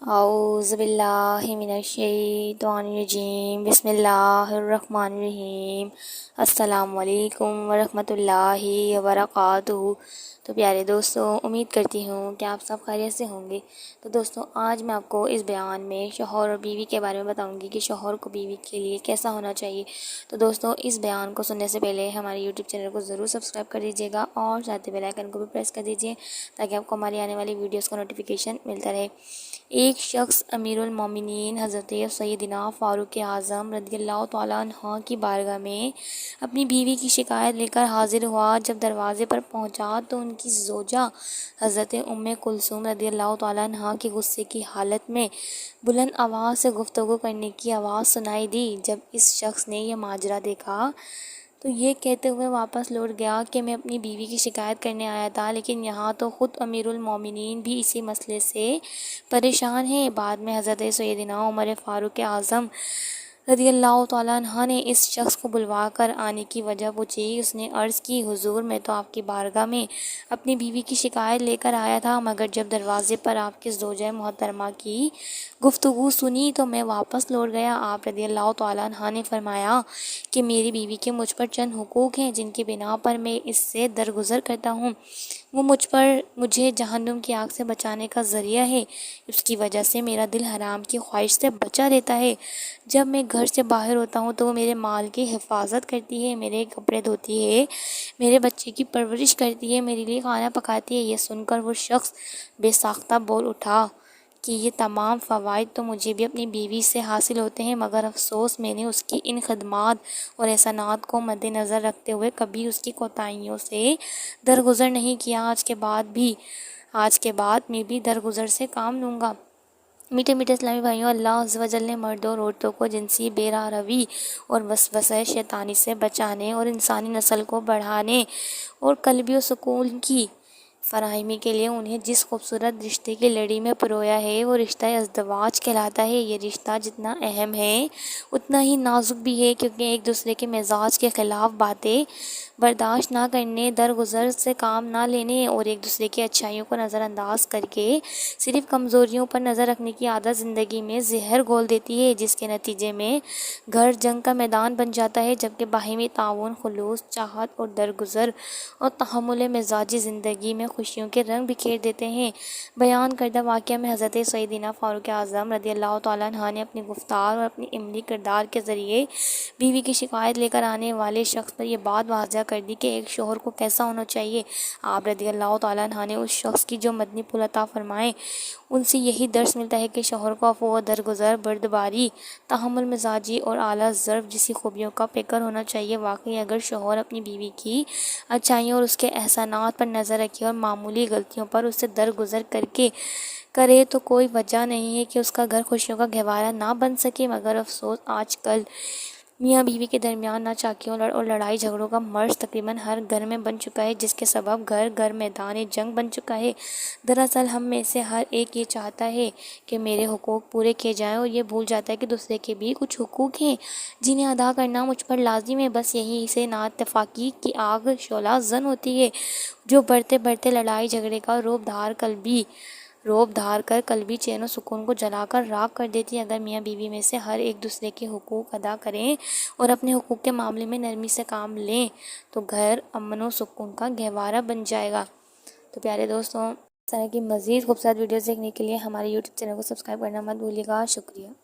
اعوذ باللہ من الشیطان الرجیم، بسم اللہ الرحمن الرحیم۔ السلام علیکم ورحمۃ اللہ وبرکاتہ۔ تو پیارے دوستو، امید کرتی ہوں کہ آپ سب خیریت سے ہوں گے۔ تو دوستو، آج میں آپ کو اس بیان میں شوہر اور بیوی کے بارے میں بتاؤں گی کہ شوہر کو بیوی کے لیے کیسا ہونا چاہیے۔ تو دوستو، اس بیان کو سننے سے پہلے ہمارے یوٹیوب چینل کو ضرور سبسکرائب کر دیجیے گا اور ساتھ ہی بیل آئیکن کو بھی پریس کر دیجیے تاکہ آپ کو ہماری آنے والی ویڈیوز کا نوٹیفیکیشن ملتا رہے۔ ایک شخص امیر المومنین حضرت سیدنا فاروق اعظم رضی اللہ تعالیٰ عنہ کی بارگاہ میں اپنی بیوی کی شکایت لے کر حاضر ہوا۔ جب دروازے پر پہنچا تو ان کی زوجہ حضرت ام کلثوم رضی اللہ تعالیٰ عنہ کی غصے کی حالت میں بلند آواز سے گفتگو کرنے کی آواز سنائی دی۔ جب اس شخص نے یہ ماجرا دیکھا تو یہ کہتے ہوئے واپس لوٹ گیا کہ میں اپنی بیوی کی شکایت کرنے آیا تھا، لیکن یہاں تو خود امیر المومنین بھی اسی مسئلے سے پریشان ہیں۔ بعد میں حضرت سیدنا عمر فاروق اعظم رضی اللہ تعالیٰ عنہ نے اس شخص کو بلوا کر آنے کی وجہ پوچھی۔ اس نے عرض کی، حضور، میں تو آپ کی بارگاہ میں اپنی بیوی کی شکایت لے کر آیا تھا، مگر جب دروازے پر آپ کی زوجہ محترمہ کی گفتگو سنی تو میں واپس لوٹ گیا۔ آپ رضی اللہ تعالیٰ عنہ نے فرمایا کہ میری بیوی کے مجھ پر چند حقوق ہیں جن کی بنا پر میں اس سے درگزر کرتا ہوں۔ وہ مجھے جہنم کی آگ سے بچانے کا ذریعہ ہے، اس کی وجہ سے میرا دل حرام کی خواہش سے بچا رہتا ہے۔ جب میں گھر سے باہر ہوتا ہوں تو وہ میرے مال کی حفاظت کرتی ہے، میرے کپڑے دھوتی ہے، میرے بچے کی پرورش کرتی ہے، میرے لیے کھانا پکاتی ہے۔ یہ سن کر وہ شخص بے ساختہ بول اٹھا کہ یہ تمام فوائد تو مجھے بھی اپنی بیوی سے حاصل ہوتے ہیں، مگر افسوس میں نے اس کی ان خدمات اور احسانات کو مد نظر رکھتے ہوئے کبھی اس کی کوتاہیوں سے درگزر نہیں کیا۔ آج کے بعد میں بھی درگزر سے کام لوں گا۔ میٹھے میٹھے اسلامی بھائیوں، اللہ عز و جل نے مرد اور عورتوں کو جنسی بے راہ روی اور وسوسہ شیطانی سے بچانے اور انسانی نسل کو بڑھانے اور قلبی سکون کی فراہمی کے لیے انہیں جس خوبصورت رشتے کی لڑی میں پرویا ہے وہ رشتہ ازدواج کہلاتا ہے۔ یہ رشتہ جتنا اہم ہے اتنا ہی نازک بھی ہے، کیونکہ ایک دوسرے کے مزاج کے خلاف باتیں برداشت نہ کرنے، درگزر سے کام نہ لینے اور ایک دوسرے کی اچھائیوں کو نظر انداز کر کے صرف کمزوریوں پر نظر رکھنے کی عادت زندگی میں زہر گھول دیتی ہے، جس کے نتیجے میں گھر جنگ کا میدان بن جاتا ہے، جبکہ باہمی تعاون، خلوص، چاہت اور درگزر اور تحمل مزاجی زندگی میں خوشیوں کے رنگ بکھیر دیتے ہیں۔ بیان کردہ واقعہ میں حضرت سیدنا فاروق اعظم رضی اللہ تعالیٰ عنہ نے اپنی گفتار اور اپنی عملی کردار کے ذریعے بیوی کی شکایت لے کر آنے والے شخص پر یہ بات واضح کر دی کہ ایک شوہر کو کیسا ہونا چاہیے۔ آپ رضی اللہ تعالیٰ عنہ نے اس شخص کی جو مدنی پھول عطا فرمائے ان سے یہی درس ملتا ہے کہ شوہر کو عفو و درگزر، بردباری، تحمل مزاجی اور اعلیٰ ظرف جیسی خوبیوں کا پیکر ہونا چاہیے۔ واقعی اگر شوہر اپنی بیوی کی اچھائیوں اور اس کے احسانات پر نظر رکھے اور معمولی غلطیوں پر اس سے درگزر کرے تو کوئی وجہ نہیں ہے کہ اس کا گھر خوشیوں کا گہوارہ نہ بن سکے، مگر افسوس آج کل میاں بیوی کے درمیان ناچاکیوں اور لڑائی جھگڑوں کا مرض تقریباً ہر گھر میں بن چکا ہے، جس کے سبب گھر میدان جنگ بن چکا ہے۔ دراصل ہم میں سے ہر ایک یہ چاہتا ہے کہ میرے حقوق پورے کیے جائیں اور یہ بھول جاتا ہے کہ دوسرے کے بھی کچھ حقوق ہیں جنہیں ادا کرنا مجھ پر لازم ہے۔ بس یہیں سے نااتفاقی کی آگ شعلہ زن ہوتی ہے جو بڑھتے بڑھتے لڑائی جھگڑے کا روب دھار کر قلبی چین و سکون کو جلا کر راکھ کر دیتی ہے۔ اگر میاں بیوی میں سے ہر ایک دوسرے کے حقوق ادا کریں اور اپنے حقوق کے معاملے میں نرمی سے کام لیں تو گھر امن و سکون کا گہوارہ بن جائے گا۔ تو پیارے دوستوں، اس طرح کی مزید خوبصورت ویڈیوز دیکھنے کے لیے ہمارے یوٹیوب چینل کو سبسکرائب کرنا مت بھولیے گا۔ شکریہ۔